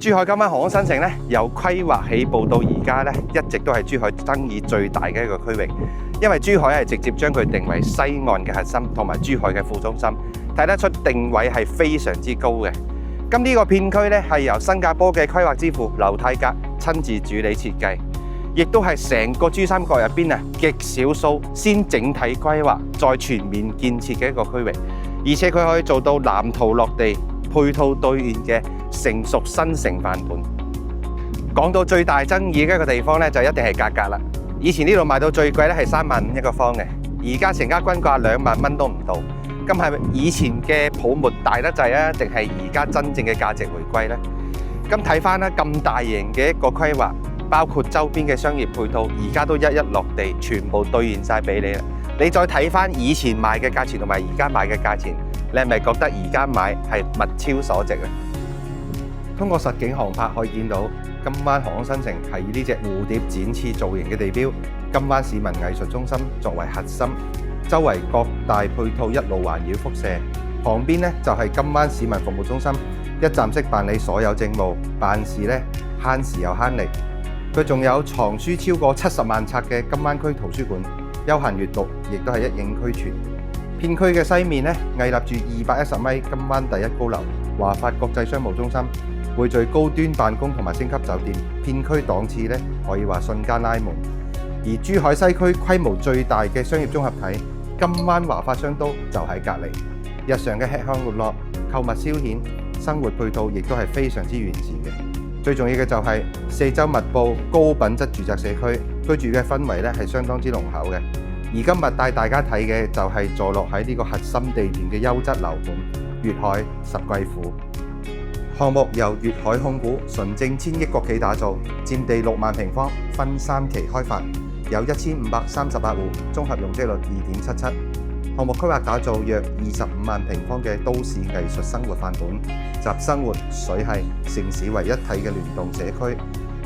珠海今晚航空新城咧，由規劃起步到而家咧，一直都係珠海爭議最大嘅一個區域。因為珠海係直接將佢定為西岸嘅核心同埋珠海嘅副中心，睇得出定位係非常之高嘅。咁呢個片區咧係由新加坡嘅規劃之父劉泰格親自主理設計，亦都係成個珠三角入邊極少數先整體規劃再全面建設嘅一個區域，而且佢可以做到藍圖落地、配套兌現嘅成熟新城範本。講到最大爭議嘅一個地方咧，就一定係價格啦。以前呢度賣到最貴咧係3.5萬一個方嘅，而家成家均價2萬蚊都唔到。咁係咪以前嘅泡沫大得滯啊？定係而家真正嘅價值回歸呢？咁睇翻啦，咁大型嘅一個規劃，包括周邊嘅商業配套，而家都一一落地，全部兌現晒俾你啦。你再睇翻以前賣嘅價錢同埋而家賣嘅價錢，你係咪覺得而家買係物超所值啊？通過實景航拍可以見到，今灣航空新城係以呢隻蝴蝶展翅造型嘅地標金灣市民藝術中心作為核心，周圍各大配套一路環繞輻射，旁邊咧就係金灣市民服務中心，一站式辦理所有政務，辦事咧慳時又慳力。佢仲有藏書超過70萬冊嘅金灣區圖書館，休閒閱讀亦都係一應俱全。片區嘅西面咧屹立住210米金灣第一高樓華發國際商務中心，匯聚高端辦公同埋星級酒店，片區檔次咧可以話瞬間拉滿。而珠海西區規模最大嘅商業綜合體金灣華發商都就喺隔離，日常嘅吃喝玩樂、購物消遣、生活配套亦都係非常之完善嘅。最重要嘅就係四周密佈高品質住宅社區，居住嘅氛圍咧係相當之濃厚嘅。而今日帶大家睇嘅就係坐落喺呢個核心地段嘅優質樓盤粵海十貴府。項目由粵海控股純正1000億國企打造，佔地6萬平方，分3期開發，有1538戶，綜合容積率2.77。項目規劃打造約25萬平方嘅都市藝術生活範本，集生活、水系、城市為一體嘅聯動社區。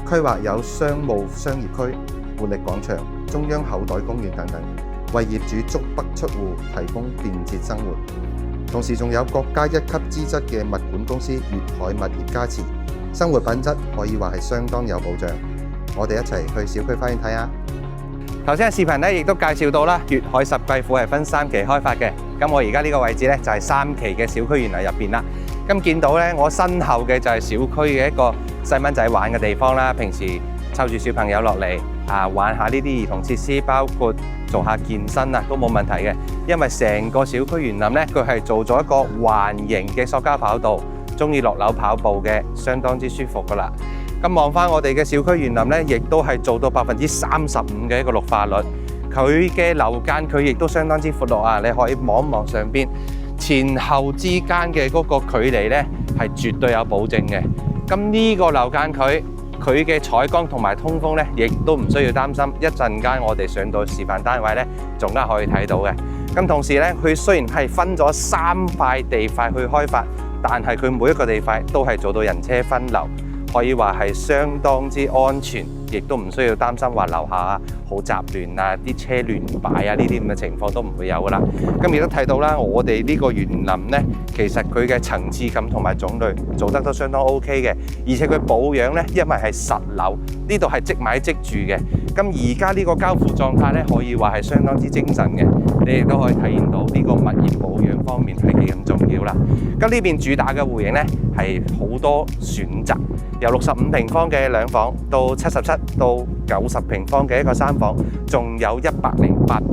規劃有商務商業區、活力廣場、中央口袋公園等等，為業主足不出戶提供便捷生活。同時仲有國家1級資質嘅物管公司粵海物業加持，生活品質可以話係相當有保障。我哋一齊去小區花園睇下。頭先嘅視頻咧，亦都介紹到啦，粵海十貴府係分3期開發嘅。咁我而家呢個位置咧就係3期嘅小區園樓入邊啦。咁見到咧，我身後嘅就係小區嘅一個細蚊仔玩嘅地方啦。平時湊住小朋友落嚟玩下呢啲兒童設施，包括做下健身都冇問題嘅。因為成個小區園林咧，佢係做咗一個環形嘅塑膠跑道，中意落樓跑步嘅相當之舒服噶啦。咁望翻我哋嘅小區園林咧，亦都係做到35%嘅一個綠化率。佢嘅樓間距亦都相當之闊落啊！你可以望一望上邊前後之間嘅嗰個距離咧，係絕對有保證嘅。咁呢個樓間距佢嘅採光同埋通風咧，亦都唔需要擔心。一陣間我哋上到示範單位咧，仲加可以睇到嘅。咁同時咧，佢雖然係分咗3塊地塊去開發，但係佢每一個地塊都係做到人車分流。可以話係相當之安全，亦都唔需要擔心話樓下好雜亂啊，啲車亂擺啊，呢啲咁嘅情況都唔會有噶啦。咁亦都睇到啦，我哋呢個園林呢，其實佢嘅層次感同埋種類做得都相當 OK 嘅，而且佢保養呢，因為係實樓，呢度係即買即住嘅。咁而家呢個交付狀態呢，可以話係相當之精神嘅，你亦都可以體驗到呢個物業保養方面係幾咁重要啦。咁呢邊主打嘅戶型呢，係好多選擇。由65平方嘅2房到77到90平方嘅一個3房，仲有108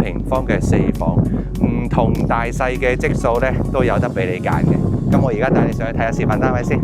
平方嘅4房，唔同大細嘅積數咧都有得俾你揀嘅。咁我而家帶你上去睇下示範單位先。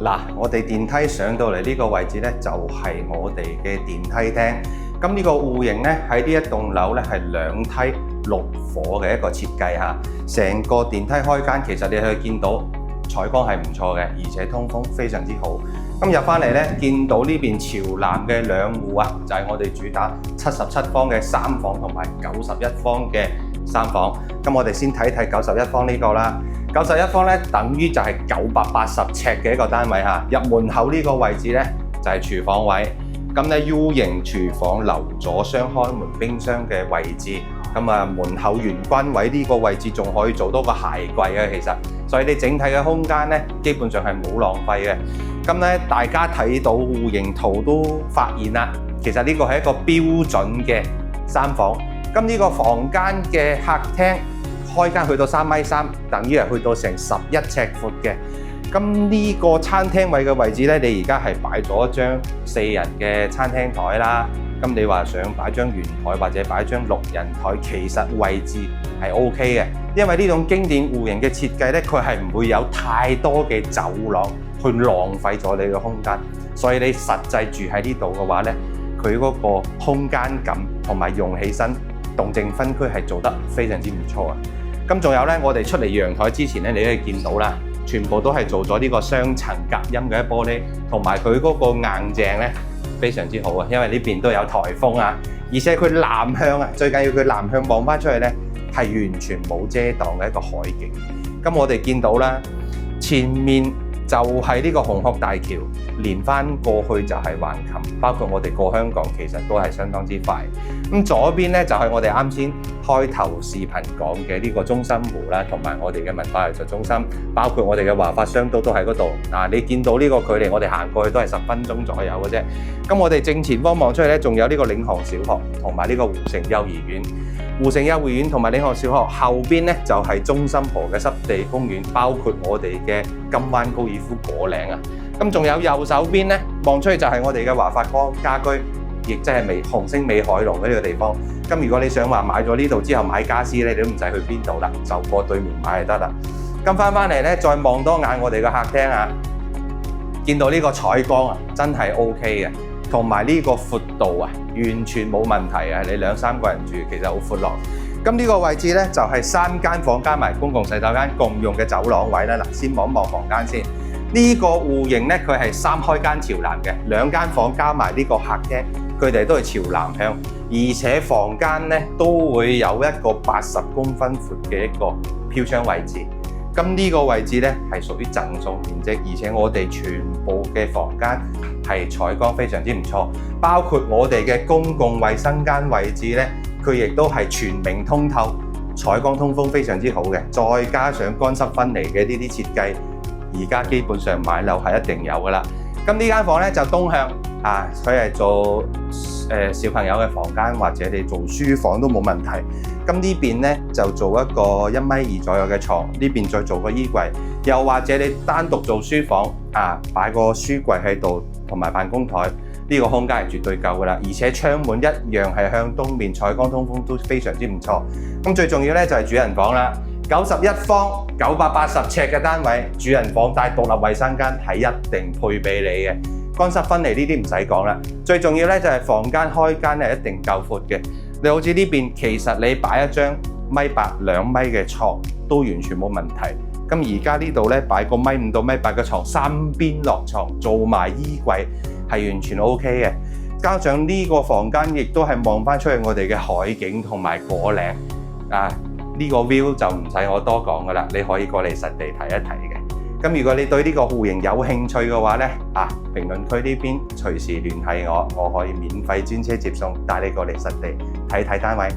嗱，我哋電梯上到嚟呢個位置咧，就係我哋嘅電梯廳。咁呢個戶型咧喺呢一棟樓咧係2梯6伙嘅一個設計嚇。成個電梯開間其實你可以見到採光係唔錯嘅，而且通風非常之好。咁入翻嚟咧，見到呢邊朝南嘅2戶啊，就係我哋主打77方嘅3房同埋91方嘅3房。咁我哋先睇睇91方呢個啦。91方咧，等於就係980尺嘅一個單位嚇。入門口呢個位置咧，就係廚房位。咁咧 U 型廚房留咗雙開門冰箱嘅位置。咁門口玄關位呢個位置仲可以做多個鞋櫃嘅，其實。所以你整體嘅空間咧，基本上係冇浪費嘅。咁咧，大家睇到戶型圖都發現啦，其實呢個係一個標準嘅3房。咁呢個房間嘅客廳開間去到3.3米，等於係去到成11尺闊嘅。咁呢個餐廳位嘅位置咧，你而家係擺咗一張4人嘅餐廳台啦。咁你話想擺張圓台或者擺張6人台，其實位置係 OK 嘅，因為呢種經典戶型嘅設計咧，佢係唔會有太多嘅走廊去浪費咗你嘅空間，所以你實際住喺呢度嘅話咧，佢嗰個空間感同埋用起身動靜分區係做得非常之唔錯啊！咁仲有咧，我哋出嚟陽台之前咧，你可以見到啦，全部都係做咗呢個雙層隔音嘅玻璃，同埋佢嗰個硬淨咧非常之好啊！因為呢邊都有颱風啊，而且佢南向啊，最緊要佢南向望翻出去咧係完全冇遮擋嘅一個海景。咁我哋見到啦，前面就係呢個紅磡大橋，連翻過去就係橫琴，包括我哋過香港其實都係相當之快。咁左邊咧就係我哋啱先開頭視頻講嘅呢個中心湖啦，同埋我哋嘅文化藝術中心，包括我哋嘅華發商都喺嗰度。你見到呢個距離，我哋行過去都係10分鐘左右嘅啫。咁我哋正前方望出去咧，仲有呢個領航小學同埋呢個湖城幼兒園。湖城幼兒園同埋領航小學後邊咧就係中心河嘅濕地公園，包括我哋嘅金灣高爾夫果嶺啊。咁仲有右手邊咧望出去就係我哋嘅華發光家居，亦即係紅星美凱龍嘅呢個地方。咁如果你想話買咗呢度之後買家私咧，你都唔使去邊度啦，就過對面買就得啦。咁翻嚟咧，再望多眼我哋嘅客廳啊，見到呢個採光啊，真係 OK 嘅。同埋呢個闊度啊，完全冇問題啊！你2-3個人住其實好闊落。咁呢個位置咧就係3間房加埋公共洗手間共用嘅走廊位啦。嗱，先望一望房間先。呢個戶型咧，佢係3開間朝南嘅，2間房加埋呢個客廳，佢哋都係朝南向，而且房間咧都會有一個80公分闊嘅一個飄窗位置。咁呢個位置咧係屬於贈送面積，而且我哋全部嘅房間係採光非常之唔錯，包括我哋嘅公共衛生間位置咧，佢亦都係全明通透，採光通風非常之好嘅，再加上乾濕分離嘅呢啲設計，而家基本上買樓係一定有噶啦。咁呢間房咧就東向啊，佢係做小朋友嘅房間，或者你做書房都冇問題。咁呢邊咧就做一個1.2米左右嘅床，呢邊再做個衣櫃，又或者你單獨做書房啊，擺個書櫃喺度同埋辦公台，呢個空間係絕對夠噶啦。而且窗門一樣係向東面，採光通風都非常之唔錯。咁最重要咧就係主人房啦，91方980尺嘅單位，主人房帶獨立衛生間係一定配俾你嘅。乾濕分離呢啲唔使講啦，最重要咧就係房間開間係一定夠闊嘅。你好似呢邊，其實你擺一張1.8米、2米嘅床都完全冇問題。咁而家呢度咧擺個1.5米到1.8米嘅床，3邊落床做埋衣櫃係完全 OK 嘅。加上呢個房間亦都係望翻出去我哋嘅海景同埋果嶺啊，呢個 view 就唔使我多講噶啦，你可以過嚟實地睇一睇嘅。咁如果你對呢個戶型有興趣嘅話咧，評論區呢邊隨時聯繫我，我可以免費專車接送，帶你過嚟實地睇睇單位。